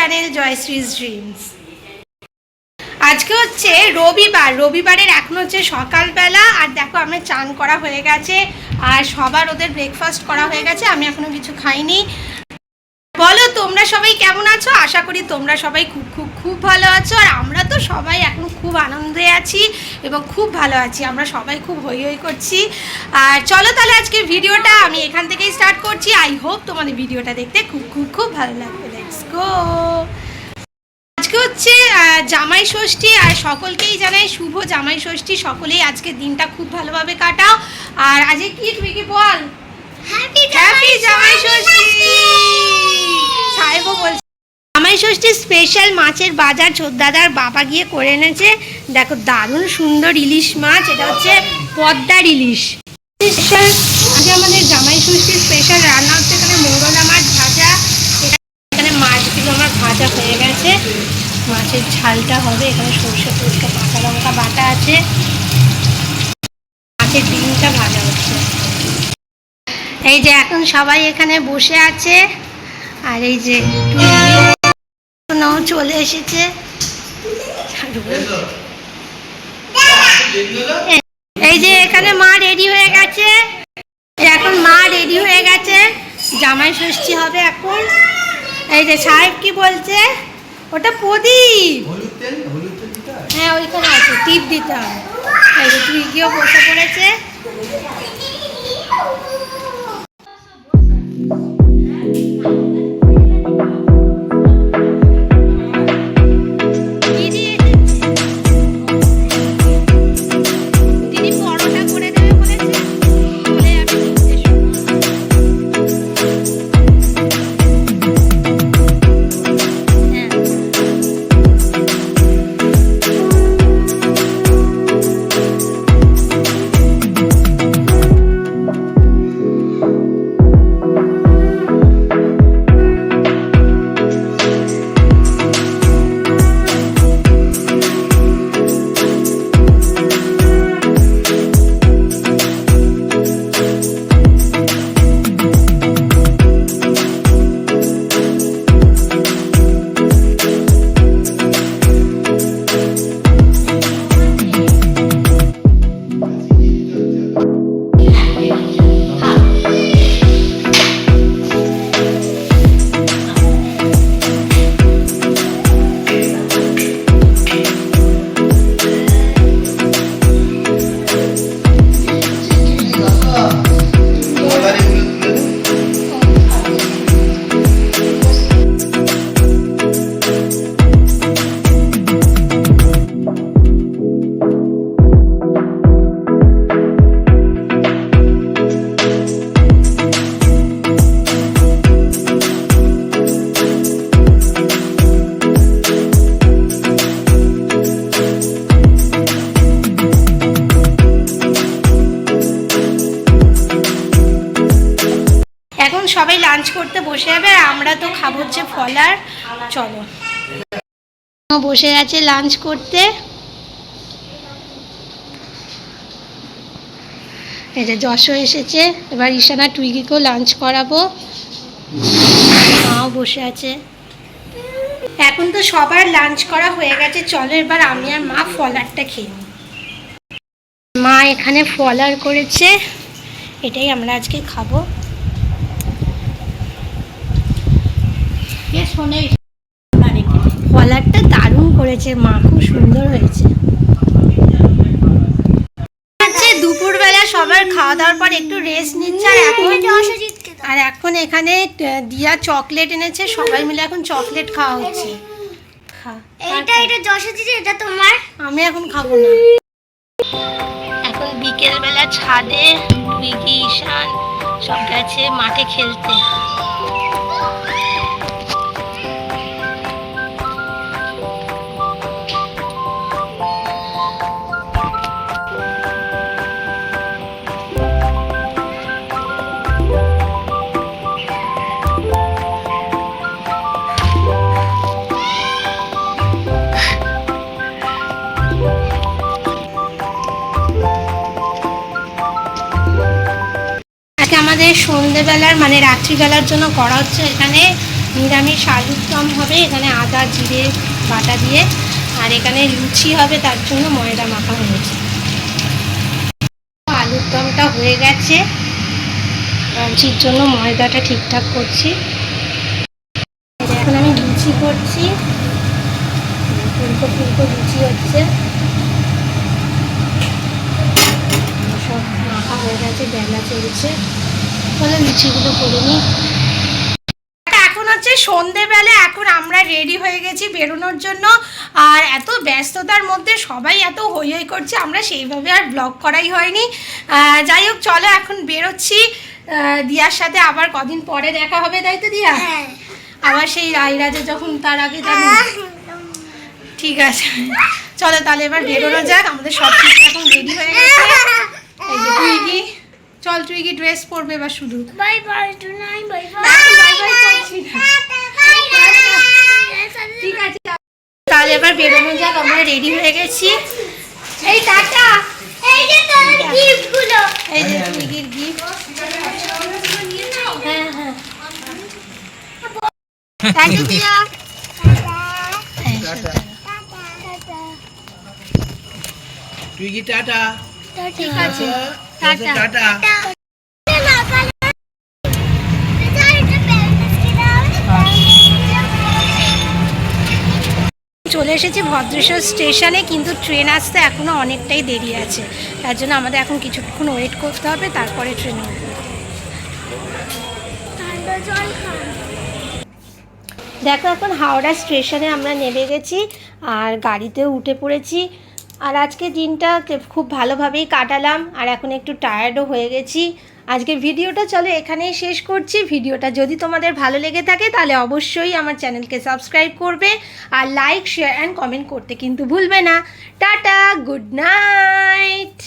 Channel জয়শ্রীজ dreams. আজকে হচ্ছে রবিবারের এখন হচ্ছে সকালবেলা। আর দেখো আমার চান করা হয়ে গেছে আর সবার ওদের ব্রেকফাস্ট করা হয়ে গেছে, আমি এখনো কিছু খাইনি। বলো তোমরা সবাই কেমন আছো? আশা করি তোমরা সবাই খুব খুব খুব ভালো আছো। আর আমরা তো সবাই এখন খুব আনন্দে আছি এবং খুব ভালো আছি, আমরা সবাই খুব হই হই করছি। আর চলো তাহলে আজকে ভিডিওটা আমি এখান থেকেই স্টার্ট করছি। আই হোপ তোমাদের ভিডিওটা দেখতে খুব খুব খুব ভালো লাগবে। Let's go. আজকে হচ্ছে জামাই ষষ্ঠী, আর সকলকেই জানাই শুভ জামাই ষষ্ঠী। সকলেই আজকের দিনটা খুব ভালোভাবে কাটাও। আর আজকে কি তুমি কি বল? হ্যাপি জামাই ষষ্ঠী। সাহেবও বলছে জামাই ষষ্ঠীর স্পেশাল মাছের বাজার ছোটদাদার বাবা গিয়ে করে এনেছে। দেখো দারুণ সুন্দর ইলিশ মাছ, এটা হচ্ছে পদ্মার ইলিশ। স্পেশাল আজকে আমাদের জামাই ষষ্ঠীর স্পেশাল রান্না হচ্ছে এখানে মৌরলা মাছ ভাজা। এখানে মাছগুলো আমার ভাজা হয়ে গেছে, মাছের ঝালটা হবে। এখানে সরষে টরষে কাঁচা লঙ্কা বাটা আছে, মাছের ডিমটা ভাজা হচ্ছে। এই যে এখন সবাই এখানে বসে আছে, আর এই যে চলে এসেছে। এই যে এখানে মা রেডি হয়ে গেছে, এখন মা রেডি হয়ে গেছে, জামাই ষষ্ঠী হবে এখন। এই যে সাহেব কি বলছে? ওটা প্রদীপ। হ্যাঁ ওইখানে আছে, টিপ দিতে হবে। এই যে তুই গিয়েও বসে পড়েছে। সবাই লাঞ্চ করতে বসে যাবে, আর আমরা তো খাবো হচ্ছে ফলার। চলো বসে আছে লাঞ্চ করতে। এই যে যশও এসেছে, এবার ঈশানা টুইগিকেও লাঞ্চ করাবো। মাও বসে আছে। এখন তো সবার লাঞ্চ করা হয়ে গেছে, চলো এবার আমি আর মা ফলারটা খেয়ে নিই। মা এখানে ফলার করেছে, এটাই আমরা আজকে খাবো। ফলারটা দারুণ করেছে মা, খুব সুন্দর হয়েছে। দুপুরবেলা সবার খাওয়া দাওয়ার পর একটু রেস্ট নিচ্ছে। আর এখন এখানে দিয়া চকলেট এনেছে, সবাই মিলে এখন চকলেট খাওয়া হচ্ছে। এটা তোমার, আমি এখন খাবো না। এখন বিকেলবেলা ছাদে টুইগি ঈশান সব গেছে মাঠে খেলতে। আমাদের সন্ধ্যেবেলার মানে রাত্রিবেলার জন্য করা হচ্ছে এখানে নিরামিষ আলুর দম হবে, এখানে আদা জিরে বাটা দিয়ে, আর এখানে লুচি হবে, তার জন্য ময়দা মাখা হয়েছে। আলুর দমটা হয়ে গেছে, লুচির জন্য ময়দাটা ঠিকঠাক করছি। এখন আমি লুচি করছি, ফুলকো ফুলকো লুচি হচ্ছে, সব মাখা হয়ে গেছে, বেলা চলছে। তাহলে লুচিগুলো করে নিই। এখন হচ্ছে সন্ধেবেলা, এখন আমরা রেডি হয়ে গেছি বেরোনোর জন্য। আর এত ব্যস্ততার মধ্যে সবাই এত হই হই করছে, আমরা সেইভাবে আর ব্লগ করাই হয়নি। যাই হোক, চলো এখন বেরোচ্ছি। দিয়ার সাথে আবার কদিন পরে দেখা হবে, তাই তো দিয়া? আবার সেই রায়রাজে যখন, তার আগে যাবো। ঠিক আছে, চলো তাহলে এবার বেরোনো যাক। আমাদের সব কিছু এখন রেডি হয়ে গেছে। এই যে টুইগি, চল টুইগি ড্রেস পরবে এবার শুধু। Bye bye tonight, bye bye. ঠিক আছে, তাহলে এবার বেরোনো যাক, আমরা রেডি হয়ে গেছি। এই টাটা। এই যে তোর গিফটগুলো, এই যে টুইগির গিফট। হ্যাঁ হ্যাঁ, থ্যাংক ইউ দিয়া। Twiggy tata. ঠিক আছে, টাটা টাটা। চলে এসেছি ভদ্রেশ্বর স্টেশনে, কিন্তু ট্রেন আসতে এখনও অনেকটাই দেরি আছে। তার জন্য আমাদের এখন কিছুক্ষণ ওয়েট করতে হবে, তারপরে ট্রেন উঠবে। দেখো, এখন হাওড়া স্টেশনে আমরা নেমে গেছি আর গাড়িতেও উঠে পড়েছি। আর আজকে দিনটা খুব ভালোভাবেই কাটালাম, আর এখন একটু টায়ার্ডও হয়ে গেছি। আজকের ভিডিওটা চলো এখানেই শেষ করছি। ভিডিওটা যদি তোমাদের ভালো লেগে থাকে তাহলে অবশ্যই আমার চ্যানেলকে সাবস্ক্রাইব করবে, আর লাইক শেয়ার অ্যান্ড কমেন্ট করতে কিন্তু ভুলবে না। Tata, good night.